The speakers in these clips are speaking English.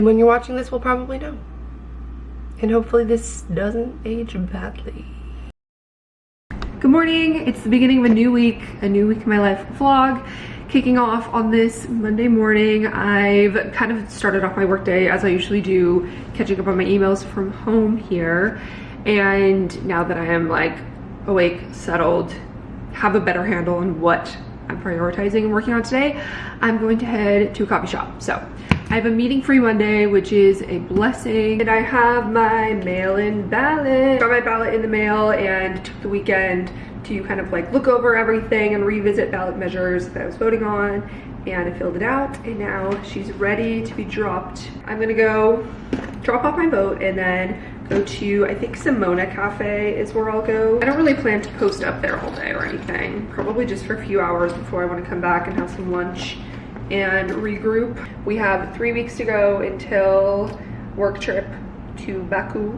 And when you're watching this, we'll probably know. And hopefully this doesn't age badly. Good morning. It's the beginning of a new week in my life vlog. Kicking off on this Monday morning. I've kind of started off my workday as I usually do, catching up on my emails from home here. And now that I am like awake, settled, have a better handle on what I'm prioritizing and working on today, I'm going to head to a coffee shop. So I have a meeting-free Monday, which is a blessing. And I have my mail-in ballot. Got my ballot in the mail and took the weekend to kind of like look over everything and revisit ballot measures that I was voting on. And I filled it out and now she's ready to be dropped. I'm gonna go drop off my vote and then go to, I think Simona Cafe is where I'll go. I don't really plan to post up there all day or anything. Probably just for a few hours before I want to come back and have some lunch and regroup. We have 3 weeks to go until work trip to Baku,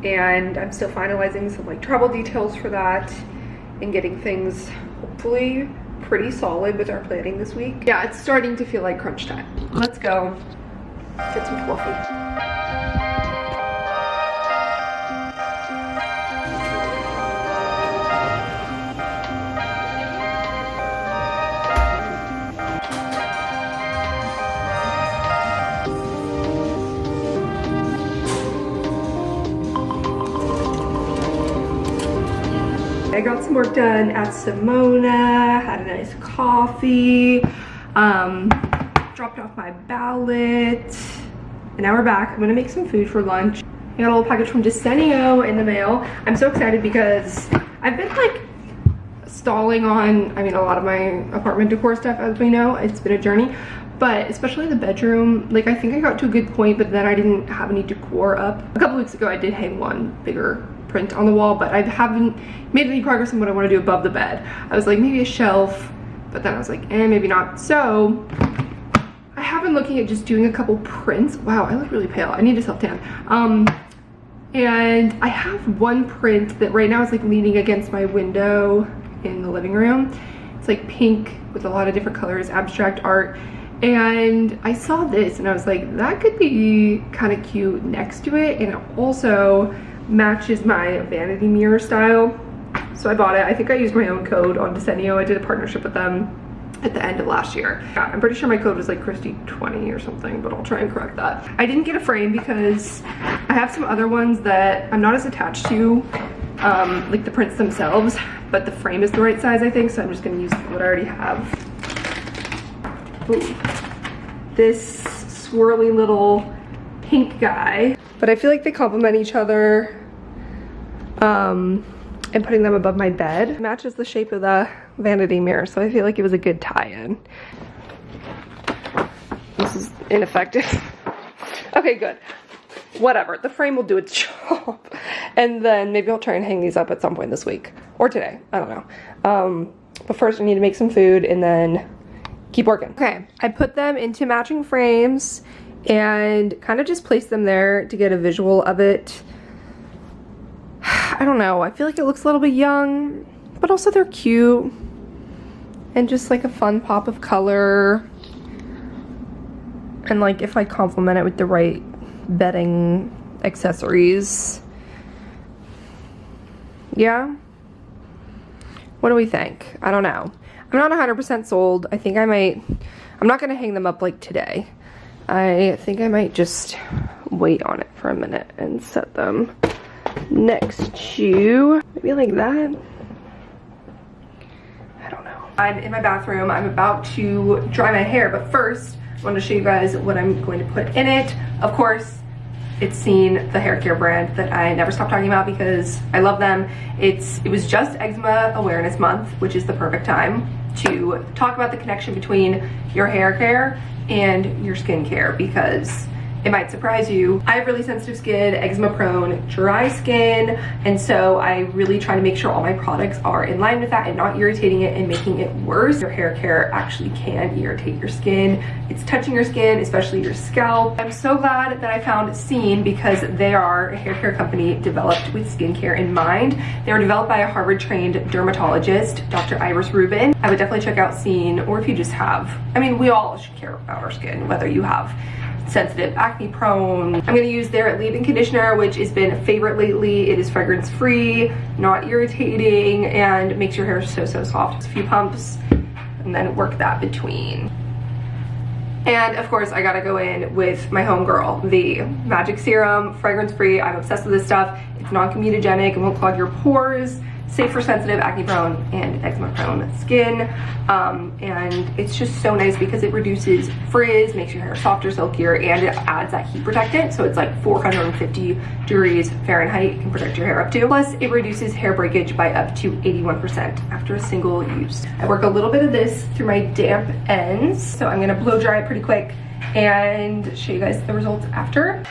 and I'm still finalizing some like travel details for that and getting things hopefully pretty solid with our planning this week. Yeah, it's starting to feel like crunch time. Let's go get some coffee. I got some work done at Simona, had a nice coffee, dropped off my ballot, and now we're back. I'm gonna make some food for lunch. I got a little package from Desenio in the mail. I'm so excited because I've been like stalling on, I mean, a lot of my apartment decor stuff, as we know. It's been a journey, but especially the bedroom, like I think I got to a good point, but then I didn't have any decor up. A couple weeks ago, I did hang one bigger print on the wall, but I haven't made any progress on what I want to do above the bed. I was like, maybe a shelf, but then I was like, maybe not. So I have been looking at just doing a couple prints. Wow, I look really pale. I need a self-tan. And I have one print that right now is like leaning against my window in the living room. It's like pink with a lot of different colors, abstract art. And I saw this and I was like, that could be kind of cute next to it. And it also matches my vanity mirror style. So I bought it. I think I used my own code on Desenio. I did a partnership with them at the end of last year. Yeah, I'm pretty sure my code was like Kristee 20 or something, but I'll try and correct that. I didn't get a frame because I have some other ones that I'm not as attached to, like the prints themselves, but the frame is the right size, I think, so I'm just gonna use what I already have. Ooh. This swirly little pink guy. But I feel like they complement each other, and putting them above my bed. It matches the shape of the vanity mirror, so I feel like it was a good tie-in. This is ineffective. Okay, good. Whatever, the frame will do its job. And then maybe I'll try and hang these up at some point this week. Or today, I don't know. But first I need to make some food and then keep working. Okay, I put them into matching frames and kind of just place them there to get a visual of it. I don't know, I feel like it looks a little bit young, but also they're cute and just like a fun pop of color. And like if I complement it with the right bedding accessories. Yeah, what do we think? I don't know. I'm not 100% sold. I think I might, I'm not gonna hang them up like today. I think I might just wait on it for a minute and set them next to, maybe like that. I don't know. I'm in my bathroom. I'm about to dry my hair, but first I want to show you guys what I'm going to put in it. Of course, it's Seen, the hair care brand that I never stop talking about because I love them. It was just Eczema Awareness Month, which is the perfect time to talk about the connection between your hair care and your skincare, because it might surprise you. I have really sensitive skin, eczema prone, dry skin, and so I really try to make sure all my products are in line with that and not irritating it and making it worse. Your hair care actually can irritate your skin. It's touching your skin, especially your scalp. I'm so glad that I found Seen because they are a hair care company developed with skincare in mind. They were developed by a Harvard-trained dermatologist, Dr. Iris Rubin. I would definitely check out Seen, or if you just have, I mean, we all should care about our skin, whether you have sensitive, acne prone. I'm gonna use their leave-in conditioner, which has been a favorite lately. It is fragrance free, not irritating, and makes your hair so soft. Just a few pumps and then work that between. And of course I gotta go in with my homegirl, the Magic Serum, fragrance free. I'm obsessed with this stuff. It's non-comedogenic and won't clog your pores. Safe for sensitive, acne prone, and eczema prone skin. And it's just so nice because it reduces frizz, makes your hair softer, silkier, and it adds that heat protectant. So it's like 450 degrees Fahrenheit, can protect your hair up to. Plus it reduces hair breakage by up to 81% after a single use. I work a little bit of this through my damp ends. So I'm gonna blow dry it pretty quick and show you guys the results after.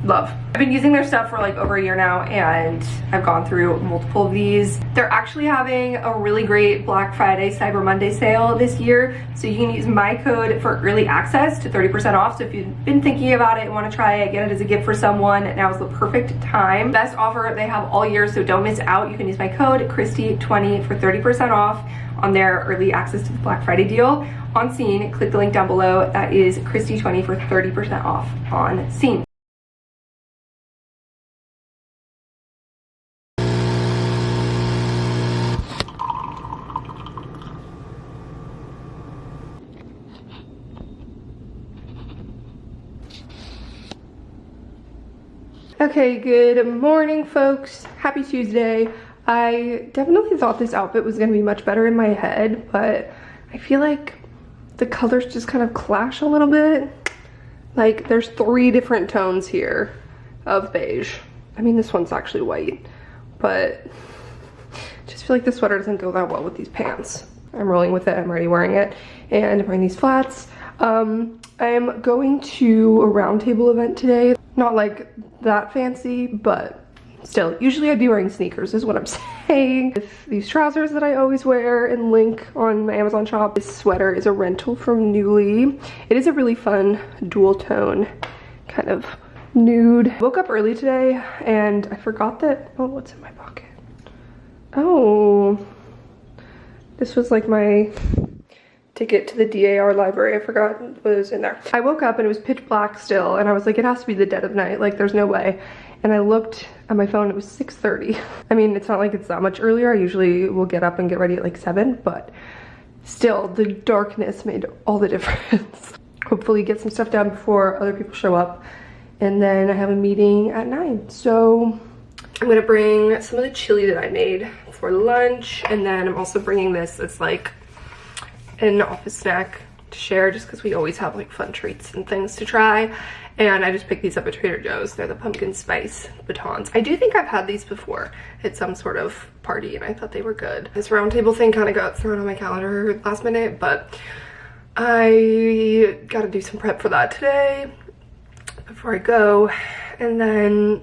Love. I've been using their stuff for like over a year now, and I've gone through multiple of these. They're actually having a really great Black Friday, Cyber Monday sale this year. So you can use my code for early access to 30% off. So if you've been thinking about it and want to try it, get it as a gift for someone, now is the perfect time. Best offer they have all year, so don't miss out. You can use my code Kristee20 for 30% off on their early access to the Black Friday deal on Scene. Click the link down below. That is Kristee20 for 30% off on Scene. Okay, good morning folks. Happy Tuesday. I definitely thought this outfit was gonna be much better in my head, but I feel like the colors just kind of clash a little bit. Like there's 3 different tones here of beige. I mean, this one's actually white, but I just feel like the sweater doesn't go that well with these pants. I'm rolling with it, I'm already wearing it, and I'm wearing these flats. I'm going to a roundtable event today. Not like that fancy, but still, usually I'd be wearing sneakers is what I'm saying. With these trousers that I always wear and link on my Amazon shop. This sweater is a rental from Nuuly. It is a really fun dual tone kind of nude. Woke up early today and I forgot that, oh, what's in my pocket? Oh, this was like my ticket to the DAR library. I forgot what was in there. I woke up and it was pitch black still, and I was like, it has to be the dead of night, like there's no way. And I looked at my phone, it was 6:30. I mean, it's not like it's that much earlier. I usually will get up and get ready at like 7, but still the darkness made all the difference. Hopefully get some stuff done before other people show up, and then I have a meeting at 9. So I'm gonna bring some of the chili that I made for lunch, and then I'm also bringing this. It's like an office snack to share, just because we always have like fun treats and things to try. And I just picked these up at Trader Joe's. They're the pumpkin spice batons. I do think I've had these before at some sort of party, and I thought they were good. This round table thing kind of got thrown on my calendar last minute, but I gotta do some prep for that today before I go. And then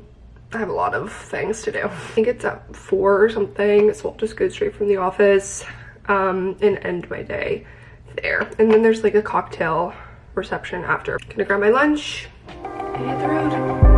I have a lot of things to do. I think it's at 4 or something, so I'll just go straight from the office and end my day there. And then there's like a cocktail reception after. Gonna grab my lunch and hit the road.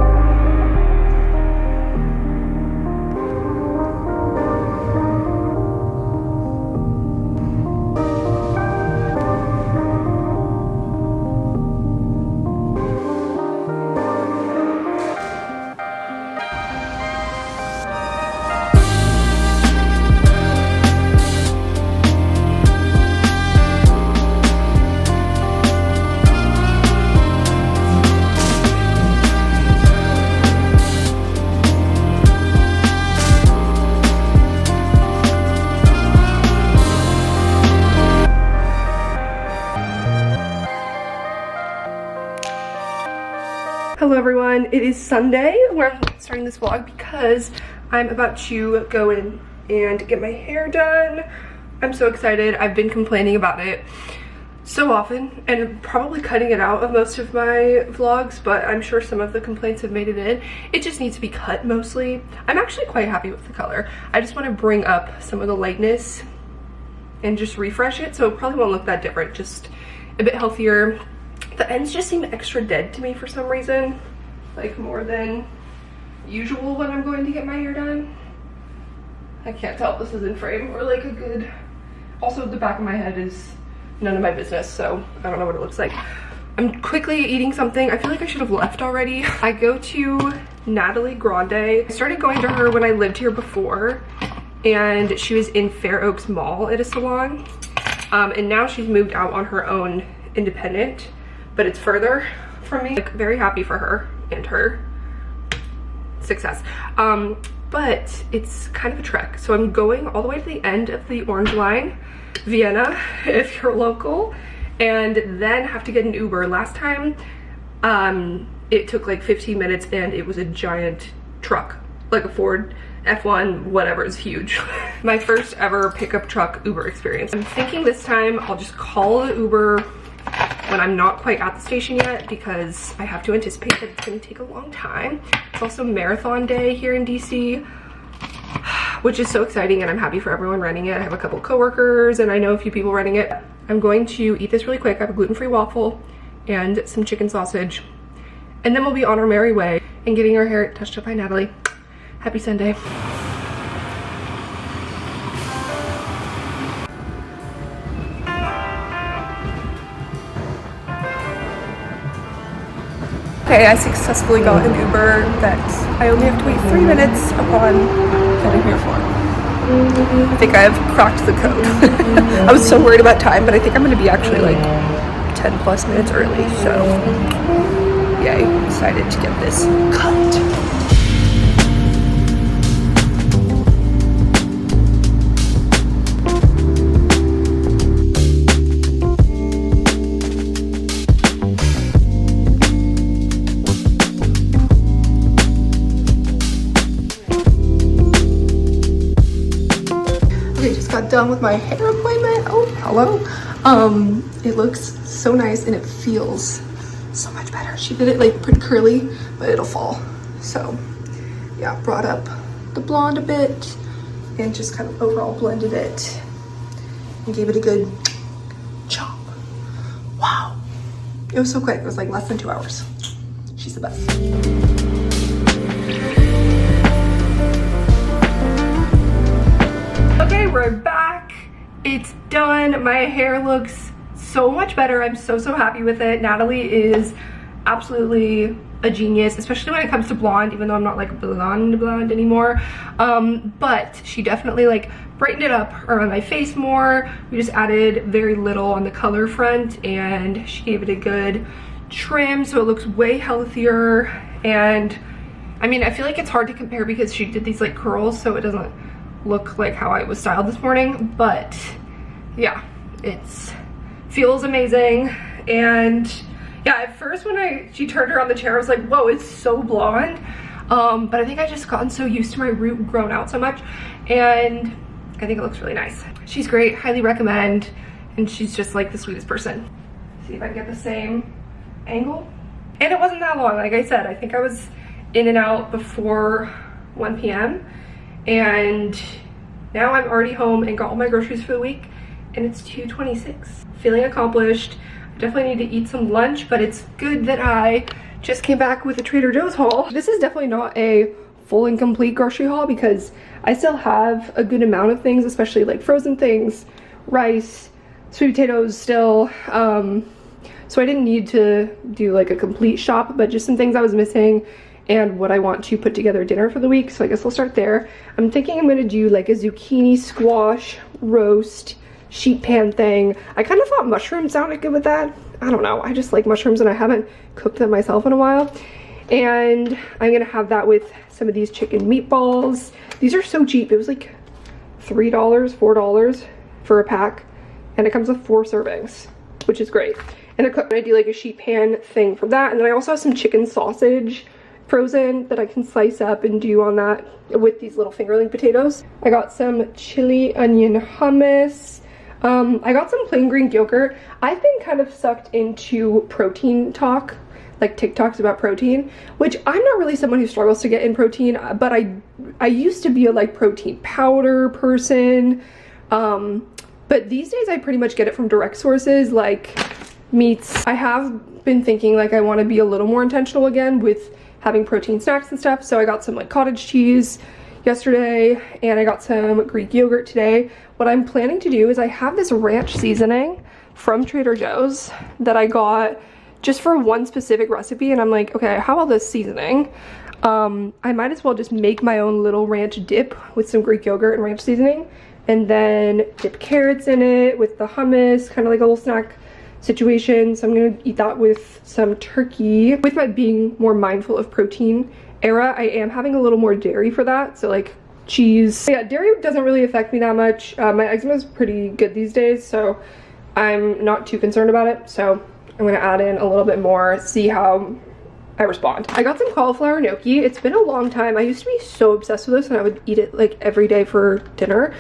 Hello everyone, it is Sunday where I'm starting this vlog because I'm about to go in and get my hair done. I'm so excited. I've been complaining about it so often and probably cutting it out of most of my vlogs, but I'm sure some of the complaints have made it in. It just needs to be cut mostly. I'm actually quite happy with the color. I just want to bring up some of the lightness and just refresh it, so it probably won't look that different, just a bit healthier. The ends just seem extra dead to me for some reason, like more than usual when I'm going to get my hair done. I can't tell if this is in frame or like a good Also, the back of my head is none of my business, so I don't know what it looks like. I'm quickly eating something. I feel like I should have left already. I go to Natalie Grande. I started going to her when I lived here before, and she was in Fair Oaks Mall at a salon. And now she's moved out on her own independent, but it's further from me. Like, very happy for her and her success. But it's kind of a trek. So I'm going all the way to the end of the Orange Line, Vienna, if you're local, and then have to get an Uber. Last time, it took like 15 minutes and it was a giant truck, like a Ford F1, whatever, it's huge. My first ever pickup truck Uber experience. I'm thinking this time I'll just call the Uber when I'm not quite at the station yet, because I have to anticipate that it's gonna take a long time. It's also marathon day here in DC, which is so exciting, and I'm happy for everyone running it. I have a couple coworkers and I know a few people running it. I'm going to eat this really quick. I have a gluten-free waffle and some chicken sausage, and then we'll be on our merry way and getting our hair touched up by Natalie. Happy Sunday. Okay, I successfully got an Uber that I only have to wait 3 minutes upon getting here for. I think I have cracked the code. I was so worried about time, but I think I'm gonna be actually like 10 plus minutes early, so yay, excited to get this cut. Done with my hair appointment. Oh, hello. It looks so nice and it feels so much better. She did it like pretty curly, but it'll fall. So yeah, brought up the blonde a bit and just kind of overall blended it and gave it a good chop. Wow, it was so quick. It was like less than 2 hours. She's the best. Okay, we're back. It's done. My hair looks so much better. I'm so happy with it. Natalie is absolutely a genius, especially when it comes to blonde, even though I'm not like blonde anymore. But she definitely like brightened it up around my face more. We just added very little on the color front and she gave it a good trim, so it looks way healthier. And I mean, I feel like it's hard to compare because she did these like curls, so it doesn't look like how I was styled this morning, but yeah, it's feels amazing. And yeah, at first when she turned her on the chair, I was like, whoa, it's so blonde. But I think I just gotten so used to my root grown out so much, and I think it looks really nice. She's great, highly recommend, and she's just like the sweetest person. See if I can get the same angle. And it wasn't that long, like I said. I think I was in and out before 1 p.m. and now I'm already home and got all my groceries for the week, and it's 2:26. Feeling accomplished. I definitely need to eat some lunch, but it's good that I just came back with a Trader Joe's haul. This is definitely not a full and complete grocery haul because I still have a good amount of things, especially like frozen things, rice, sweet potatoes still. So I didn't need to do like a complete shop, but just some things I was missing and what I want to put together dinner for the week. So I guess we'll start there. I'm thinking I'm gonna do like a zucchini squash roast sheet pan thing. I kind of thought mushrooms sounded good with that. I don't know, I just like mushrooms and I haven't cooked them myself in a while. And I'm gonna have that with some of these chicken meatballs. These are so cheap. It was like $3, $4 for a pack, and it comes with 4 servings, which is great. And I'm gonna do like a sheet pan thing from that. And then I also have some chicken sausage frozen that I can slice up and do on that with these little fingerling potatoes. I got some chili onion hummus. I got some plain green yogurt. I've been kind of sucked into protein talk, like TikToks about protein, which I'm not really someone who struggles to get in protein, but I used to be a like protein powder person. But these days I pretty much get it from direct sources like meats. I have been thinking like I want to be a little more intentional again with having protein snacks and stuff, so I got some like cottage cheese yesterday, and I got some Greek yogurt today. What I'm planning to do is I have this ranch seasoning from Trader Joe's that I got just for one specific recipe, and I'm like, okay, I have all this seasoning. I might as well just make my own little ranch dip with some Greek yogurt and ranch seasoning, and then dip carrots in it with the hummus, kind of like a little snack situation. So I'm gonna eat that with some turkey. With my being more mindful of protein era, I am having a little more dairy for that, so like cheese. Yeah, dairy doesn't really affect me that much. My eczema is pretty good these days, so I'm not too concerned about it. So I'm gonna add in a little bit more, see how I respond. I got some cauliflower gnocchi. It's been a long time. I used to be so obsessed with this, and I would eat it like every day for dinner.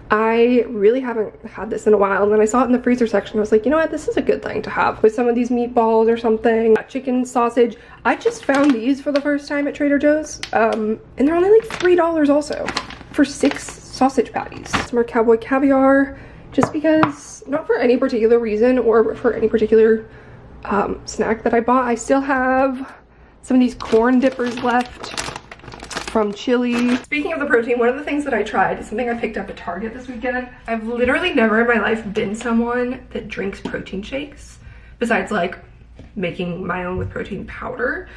I really haven't had this in a while, and then I saw it in the freezer section. I was like, you know what, this is a good thing to have with some of these meatballs or something. Chicken sausage. I just found these for the first time at Trader Joe's, and they're only like $3 also for 6 sausage patties. Some more cowboy caviar, just because, not for any particular reason or for any particular snack that I bought. I still have some of these corn dippers left from Chili. Speaking of the protein, one of the things that I tried is something I picked up at Target this weekend. I've literally never in my life been someone that drinks protein shakes, besides like making my own with protein powder.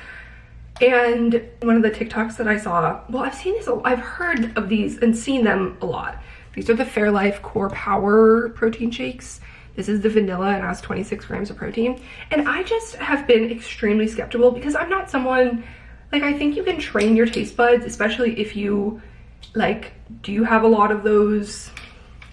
And one of the TikToks that I saw, well, I've seen these, I've heard of these and seen them a lot. These are the Fairlife Core Power protein shakes. This is the vanilla and has 26 grams of protein. And I just have been extremely skeptical because I'm not someone, like, I think you can train your taste buds, especially if you, like, do you have a lot of those,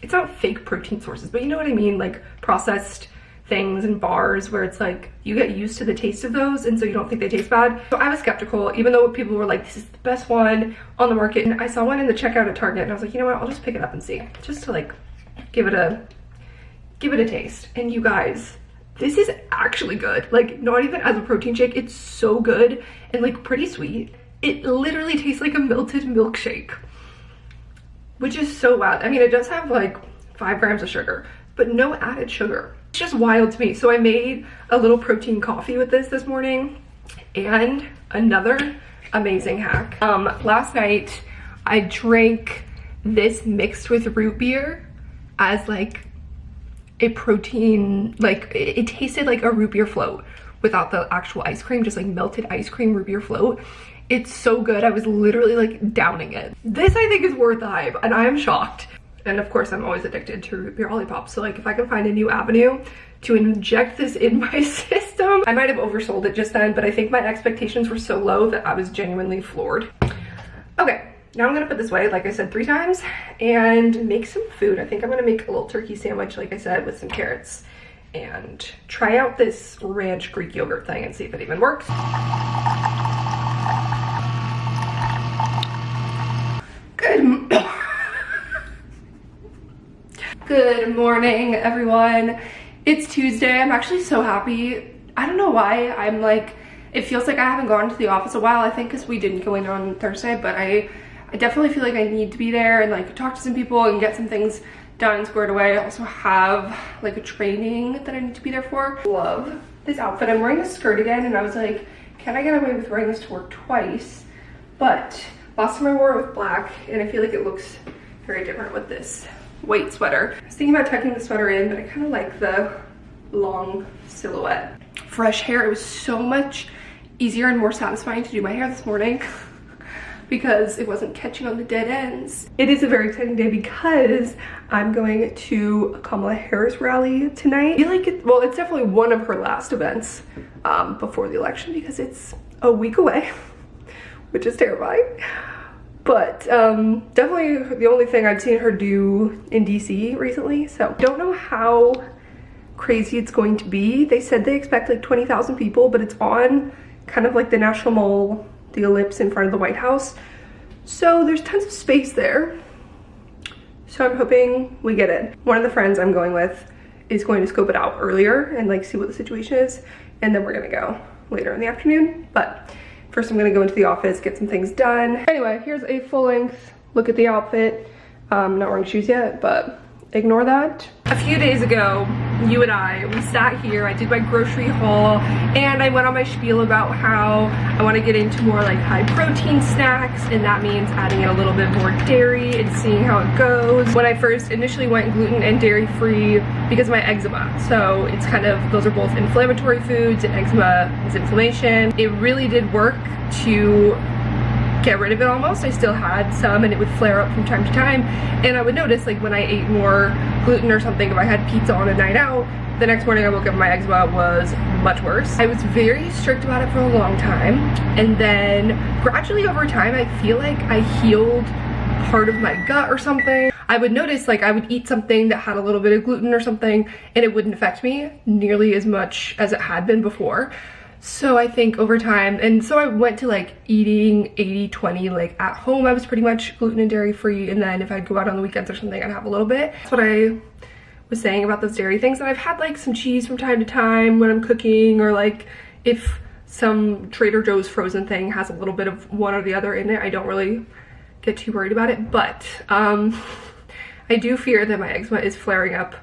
it's not fake protein sources, but you know what I mean? Like processed things and bars where it's like, you get used to the taste of those and so you don't think they taste bad. So I was skeptical, even though people were like, this is the best one on the market. And I saw one in the checkout at Target and I was like, you know what, I'll just pick it up and see. Just to like, give it a taste. And you guys, this is actually good. Like, not even as a protein shake, it's so good and like pretty sweet. It literally tastes like a melted milkshake, which is so wild. I mean, it does have like 5 grams of sugar, but no added sugar. It's just wild to me. So I made a little protein coffee with this morning, and another amazing hack. Last night I drank this mixed with root beer as like a protein, like it tasted like a root beer float without the actual ice cream, just like melted ice cream root beer float. It's so good. I was literally like downing it. This I think is worth the hype, and I am shocked. And of course I'm always addicted to root beer lollipops, so like if I can find a new avenue to inject this in my system. I might have oversold it just then, but I think my expectations were so low that I was genuinely floored. Okay, now I'm gonna put this away, like I said, 3 times, and make some food. I think I'm gonna make a little turkey sandwich, like I said, with some carrots, and try out this ranch Greek yogurt thing and see if it even works. Good morning, everyone. It's Tuesday. I'm actually so happy. I don't know why. I'm like, it feels like I haven't gone to the office a while. I think because we didn't go in on Thursday, but I definitely feel like I need to be there and like talk to some people and get some things done and squared away. I also have like a training that I need to be there for. Love this outfit. I'm wearing a skirt again, and I was like, can I get away with wearing this to work twice? But last time I wore it with black, and I feel like it looks very different with this white sweater. I was thinking about tucking the sweater in, but I kind of like the long silhouette. Fresh hair. It was so much easier and more satisfying to do my hair this morning because it wasn't catching on the dead ends. It is a very exciting day because I'm going to a Kamala Harris rally tonight. I feel like it's definitely one of her last events before the election because it's a week away, which is terrifying. But definitely the only thing I've seen her do in DC recently. So don't know how crazy it's going to be. They said they expect like 20,000 people, but it's on kind of like the National Mall, the ellipse in front of the White House. So there's tons of space there. So I'm hoping we get in. One of the friends I'm going with is going to scope it out earlier and like see what the situation is. And then we're gonna go later in the afternoon. But first I'm gonna go into the office, get some things done. Anyway, here's a full length look at the outfit. I'm not wearing shoes yet, but ignore that. A few days ago, you and we sat here, I did my grocery haul, and I went on my spiel about how I want to get into more like high protein snacks, and that means adding in a little bit more dairy and seeing how it goes. When I first initially went gluten and dairy free because of my eczema, so it's kind of, those are both inflammatory foods, and eczema is inflammation. It really did work to get rid of it almost. I still had some and it would flare up from time to time, and I would notice like when I ate more gluten or something, if I had pizza on a night out, the next morning I woke up and my eczema was much worse. I was very strict about it for a long time, and then gradually over time I feel like I healed part of my gut or something. I would notice like I would eat something that had a little bit of gluten or something and it wouldn't affect me nearly as much as it had been before. So I think over time, and so I went to like eating 80-20, like at home I was pretty much gluten and dairy free, and then if I'd go out on the weekends or something I'd have a little bit. That's what I was saying about those dairy things. And I've had like some cheese from time to time when I'm cooking, or like if some Trader Joe's frozen thing has a little bit of one or the other in it, I don't really get too worried about it. But I do fear that my eczema is flaring up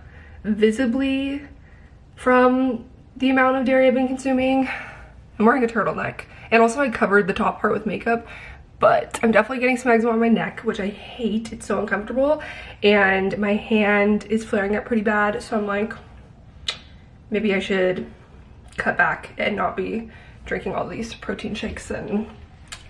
visibly from the amount of dairy I've been consuming. I'm wearing a turtleneck, and also I covered the top part with makeup, but I'm definitely getting some eczema on my neck, which I hate. It's so uncomfortable, and my hand is flaring up pretty bad, so I'm like, maybe I should cut back and not be drinking all these protein shakes and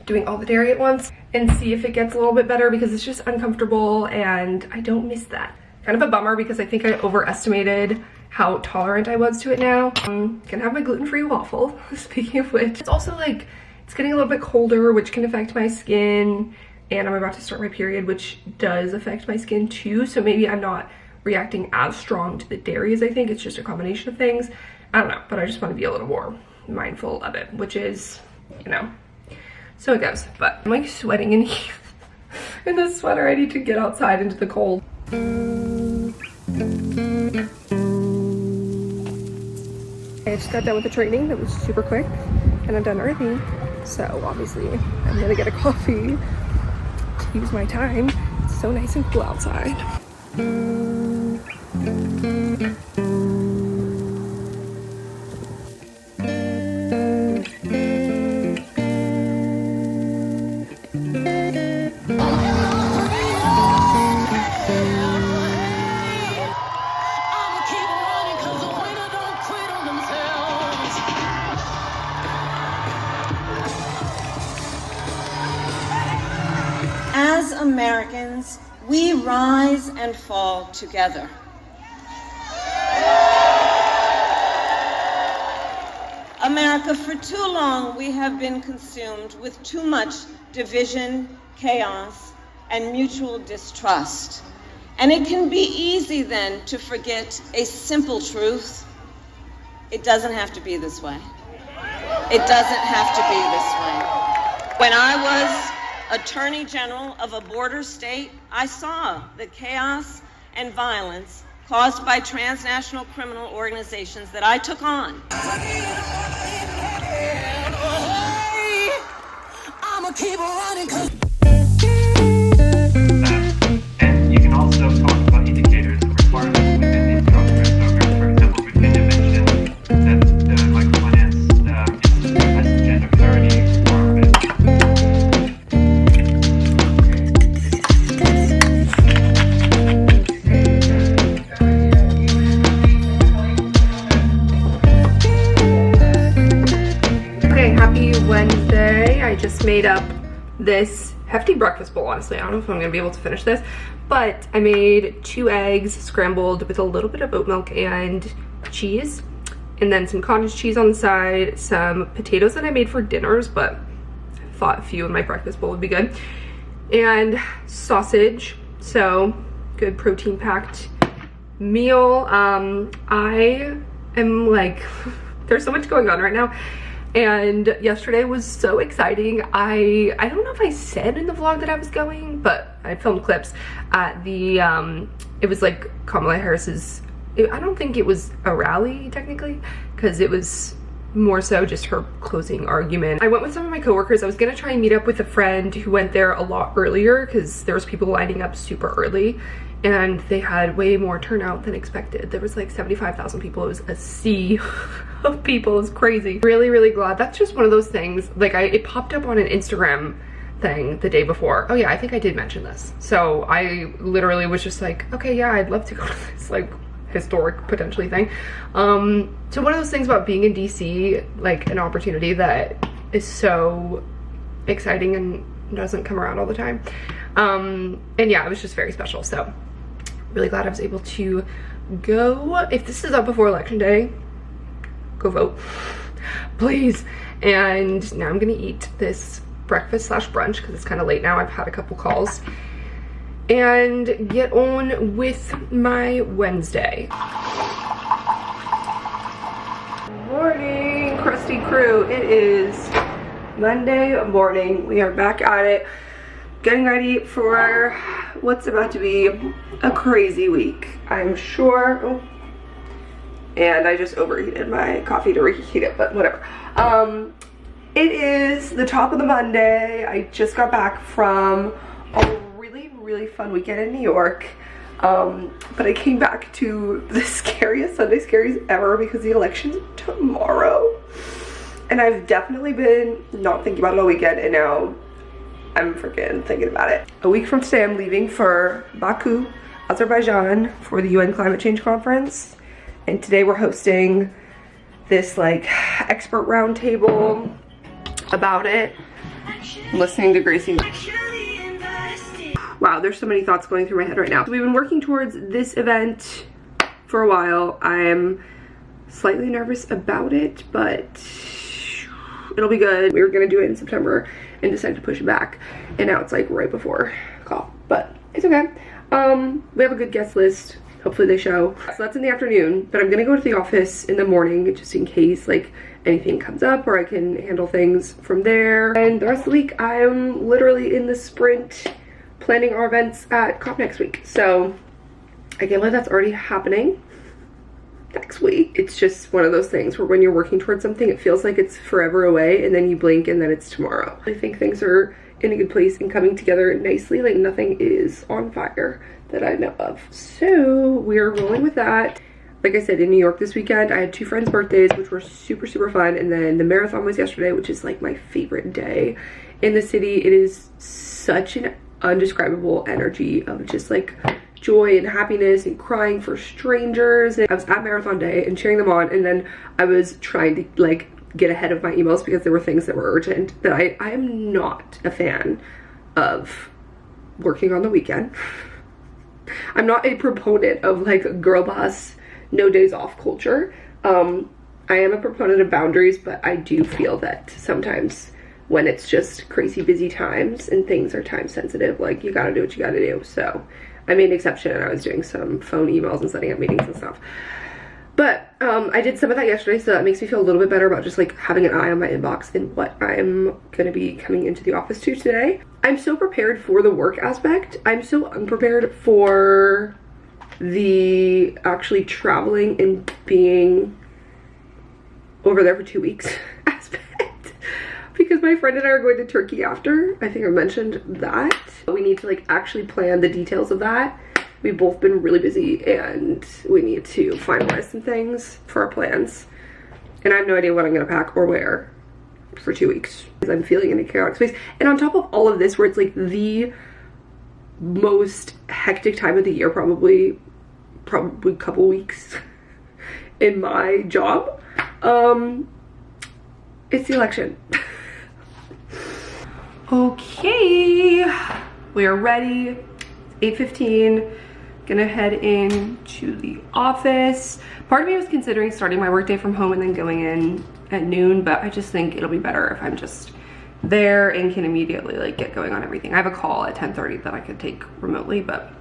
doing all the dairy at once, and see if it gets a little bit better, because it's just uncomfortable and I don't miss that. Kind of a bummer because I think I overestimated how tolerant I was to it now. I'm gonna have my gluten-free waffle, speaking of which. It's also like, it's getting a little bit colder, which can affect my skin, and I'm about to start my period, which does affect my skin too, so maybe I'm not reacting as strong to the dairy as I think. It's just a combination of things. I don't know, but I just want to be a little more mindful of it, which is, you know, so it goes. But I'm like sweating in here in this sweater. I need to get outside into the cold. I just got done with the training. That was super quick, and I'm done early, so obviously I'm gonna get a coffee to use my time. It's so nice and cool outside. As Americans, we rise and fall together. America, for too long, we have been consumed with too much division, chaos, and mutual distrust. And it can be easy then to forget a simple truth. It doesn't have to be this way. It doesn't have to be this way. When I was Attorney General of a border state, I saw the chaos and violence caused by transnational criminal organizations that I took on. I'ma keep running 'cause and you can also talk about indicators and requirements within the government program. For example, we can mention that the microfinance has gender parity requirement. Okay, happy Wednesday. I just made up this hefty breakfast bowl, honestly. I don't know if I'm gonna be able to finish this, but I made 2 eggs scrambled with a little bit of oat milk and cheese, and then some cottage cheese on the side, some potatoes that I made for dinners, but I thought a few in my breakfast bowl would be good, and sausage. So good protein packed meal. I am like, there's so much going on right now. And yesterday was so exciting. I don't know if I said in the vlog that I was going, but I filmed clips at the, it was like Kamala Harris's, I don't think it was a rally technically, because it was more so just her closing argument. I went with some of my coworkers. I was gonna try and meet up with a friend who went there a lot earlier because there was people lining up super early, and they had way more turnout than expected. There was like 75,000 people. It was a sea of people. It was crazy. Really, really glad. That's just one of those things, like it popped up on an Instagram thing the day before. Oh yeah, I think I did mention this. So I literally was just like, okay, yeah, I'd love to go to this like historic potentially thing. So one of those things about being in DC, like an opportunity that is so exciting and doesn't come around all the time. And yeah, it was just very special. So really glad I was able to go. If this is up before election day, go vote, please. And now I'm gonna eat this breakfast slash brunch because it's kind of late now. I've had a couple calls, and get on with my Wednesday. Morning, Kristee crew. It is Monday morning. We are back at it, getting ready for what's about to be a crazy week, I'm sure. Oh, and I just overheated my coffee to reheat it, but whatever. It is the top of the Monday. I just got back from a really fun weekend in New York. But I came back to the scariest Sunday scaries ever because the election's tomorrow. And I've definitely been not thinking about it all weekend, and now I'm freaking thinking about it. A week from today, I'm leaving for Baku, Azerbaijan for the UN Climate Change Conference. And today we're hosting this like expert roundtable about it. I'm listening to Gracie. Wow, there's so many thoughts going through my head right now. So we've been working towards this event for a while. I'm slightly nervous about it, but it'll be good. We were gonna do it in September and decided to push it back, and now it's like right before call, but it's okay. We have a good guest list. Hopefully they show. So that's in the afternoon, but I'm gonna go to the office in the morning just in case like anything comes up, or I can handle things from there. And the rest of the week, I'm literally in the sprint planning our events at COP next week. So I can't believe that's already happening next week. It's just one of those things where when you're working towards something, it feels like it's forever away, and then you blink and then it's tomorrow. I think things are in a good place and coming together nicely. Like nothing is on fire that I know of. So we're rolling with that. Like I said, in New York this weekend, I had 2 friends' birthdays, which were super fun. And then the marathon was yesterday, which is like my favorite day in the city. It is such an undescribable energy of just like joy and happiness and crying for strangers. And I was at marathon day and cheering them on, and then I was trying to like get ahead of my emails because there were things that were urgent. That I am not a fan of working on the weekend. I'm not a proponent of like girl boss, no days off culture. I am a proponent of boundaries, but I do feel that sometimes when it's just crazy busy times and things are time sensitive, like you gotta do what you gotta do. So I made an exception, and I was doing some phone emails and setting up meetings and stuff. But I did some of that yesterday, so that makes me feel a little bit better about just like having an eye on my inbox and what I'm gonna be coming into the office to today. I'm so prepared for the work aspect. I'm so unprepared for the actually traveling and being over there for 2 weeks aspect. Because my friend and I are going to Turkey after. I think I mentioned that. We need to like actually plan the details of that. We've both been really busy, and we need to finalize some things for our plans. And I have no idea what I'm gonna pack or wear for 2 weeks because I'm feeling in a chaotic space. And on top of all of this, where it's like the most hectic time of the year, probably a couple weeks in my job, it's the election. Okay, we are ready. 8:15. Gonna head in to the office. Part of me was considering starting my workday from home and then going in at noon, but I just think it'll be better if I'm just there and can immediately like get going on everything. I have a call at 10:30 that I could take remotely, but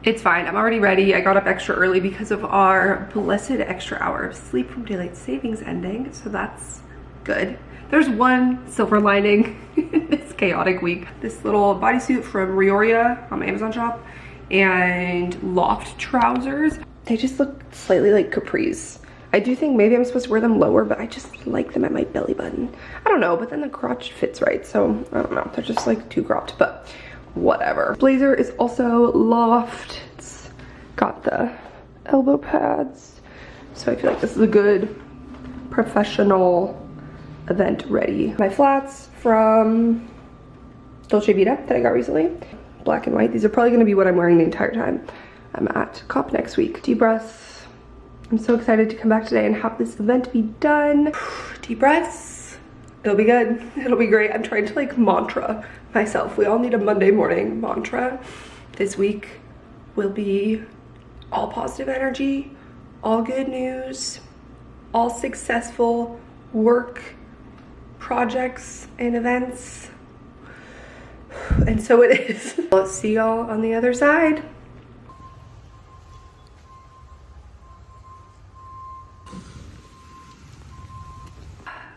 it's fine. I'm already ready. I got up extra early because of our blessed extra hour of sleep from daylight savings ending, so that's good. There's one silver lining in this chaotic week. This little bodysuit from Rioria on my Amazon shop and loft trousers. They just look slightly like capris. I do think maybe I'm supposed to wear them lower, but I just like them at my belly button. I don't know, but then the crotch fits right, so I don't know. They're just like too cropped, but whatever. Blazer is also loft. Got the elbow pads. So I feel like this is a good professional event ready. My flats from Dolce Vita that I got recently. Black and white. These are probably gonna be what I'm wearing the entire time I'm at COP next week. Deep breaths. I'm so excited to come back today and have this event be done. Deep breaths. It'll be good. It'll be great. I'm trying to like mantra myself. We all need a Monday morning mantra. This week will be all positive energy, all good news, all successful work, projects, and events. And so it is. Let's see y'all on the other side.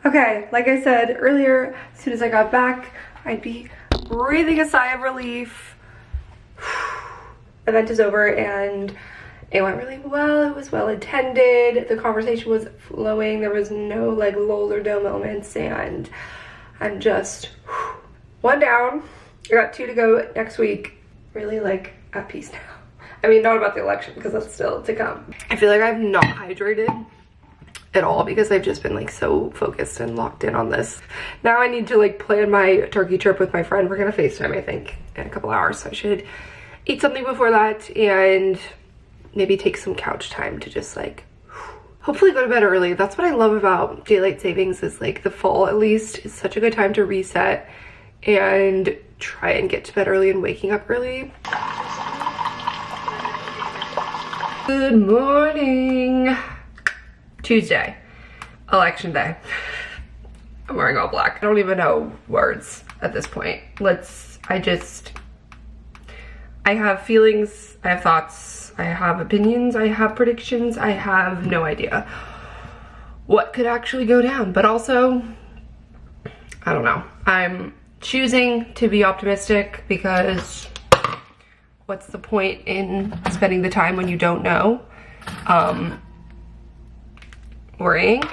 Okay, like I said earlier, as soon as I got back, I'd be breathing a sigh of relief. Event is over and it went really well. It was well attended. The conversation was flowing. There was no like lull or dull moments, and I'm just one down. I got 2 to go next week. Really like at peace now. I mean, not about the election because that's still to come. I feel like I've not hydrated at all because I've just been like so focused and locked in on this. Now I need to like plan my turkey trip with my friend. We're gonna FaceTime I think in a couple hours, so I should eat something before that and maybe take some couch time to just like hopefully go to bed early. That's what I love about daylight savings, is like the fall at least is such a good time to reset and try and get to bed early and waking up early. Good morning. Tuesday, election day. I'm wearing all black. I don't even know words at this point. I have feelings, I have thoughts, I have opinions, I have predictions, I have no idea what could actually go down, but also, I don't know. I'm choosing to be optimistic because what's the point in spending the time when you don't know? Worrying.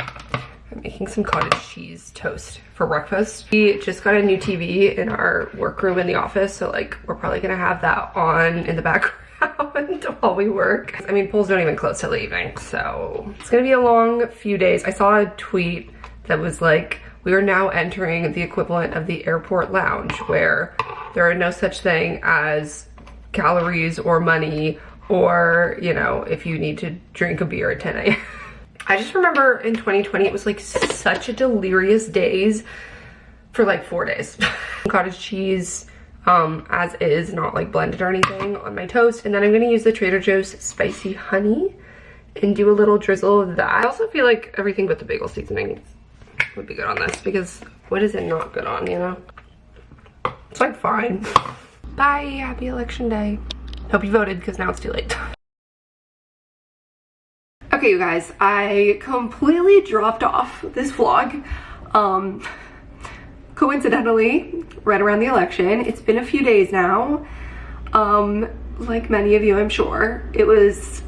I'm making some cottage cheese toast for breakfast. We just got a new TV in our workroom in the office, so like we're probably gonna have that on in the background while we work. I mean, polls don't even close till the evening, so it's gonna be a long few days. I saw a tweet that was like, we are now entering the equivalent of the airport lounge, where there are no such thing as calories or money, or, you know, if you need to drink a beer at 10 a.m. I just remember in 2020, it was like such a delirious days for like 4 days. Cottage cheese as is, not like blended or anything, on my toast. And then I'm gonna use the Trader Joe's spicy honey and do a little drizzle of that. I also feel like everything but the bagel seasoning would be good on this, because what is it not good on, you know? It's like fine. Bye, happy election day. Hope you voted, because now it's too late. Okay, you guys, I completely dropped off this vlog. Coincidentally, right around the election. It's been a few days now. Like many of you, I'm sure. It was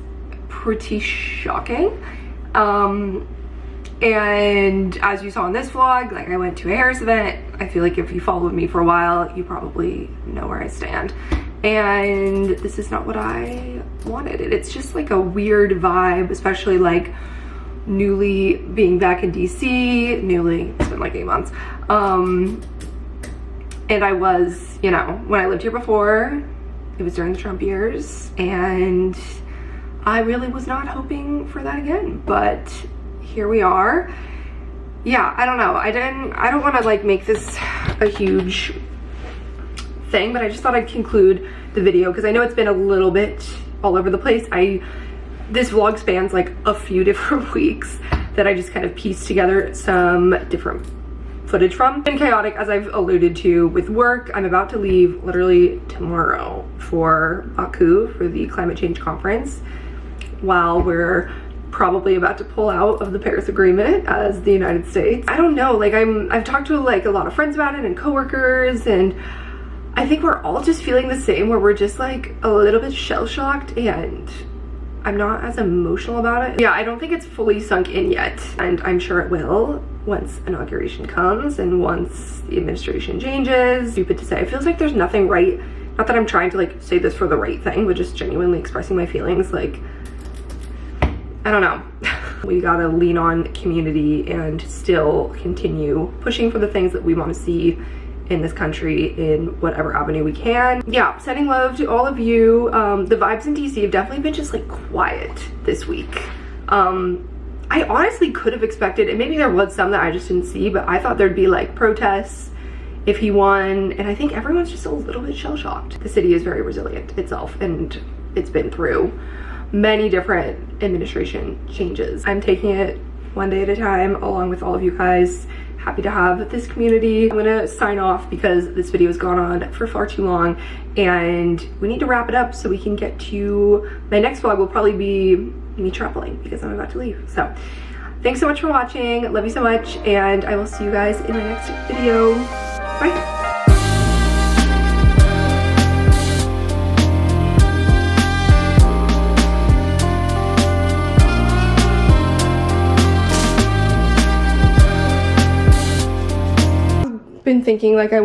pretty shocking. And as you saw in this vlog, like I went to a Harris event. I feel like if you followed me for a while, you probably know where I stand. And this is not what I wanted. It's just like a weird vibe, especially like newly being back in DC, it's been like 8 months. And I was, you know, when I lived here before, it was during the Trump years, and I really was not hoping for that again, but here we are. Yeah, I don't know. I don't want to like make this a huge thing, but I just thought I'd conclude the video because I know it's been a little bit all over the place. This vlog spans like a few different weeks that I just kind of pieced together some different footage from. It's been chaotic, as I've alluded to, with work. I'm about to leave literally tomorrow for Baku for the climate change conference, while we're probably about to pull out of the Paris Agreement as the United States. I don't know, like I've talked to like a lot of friends about it and coworkers, and I think we're all just feeling the same, where we're just like a little bit shell-shocked, and I'm not as emotional about it. Yeah, I don't think it's fully sunk in yet, and I'm sure it will once inauguration comes and once the administration changes. Stupid to say, it feels like there's nothing right not that I'm trying to like say this for the right thing, but just genuinely expressing my feelings. Like, I don't know. We gotta lean on community and still continue pushing for the things that we want to see in this country in whatever avenue we can. Yeah, sending love to all of you. The vibes in DC have definitely been just like quiet this week. I honestly could have expected, and maybe there was some that I just didn't see, but I thought there'd be like protests if he won, and I think everyone's just a little bit shell-shocked. The city is very resilient itself, and it's been through many different administration changes. I'm taking it one day at a time along with all of you guys. Happy to have this community. I'm gonna sign off because this video has gone on for far too long and we need to wrap it up so we can get to my next vlog. Will probably be me traveling because I'm about to leave. So thanks so much for watching. Love you so much, and I will see you guys in my next video. Bye. Been thinking like I want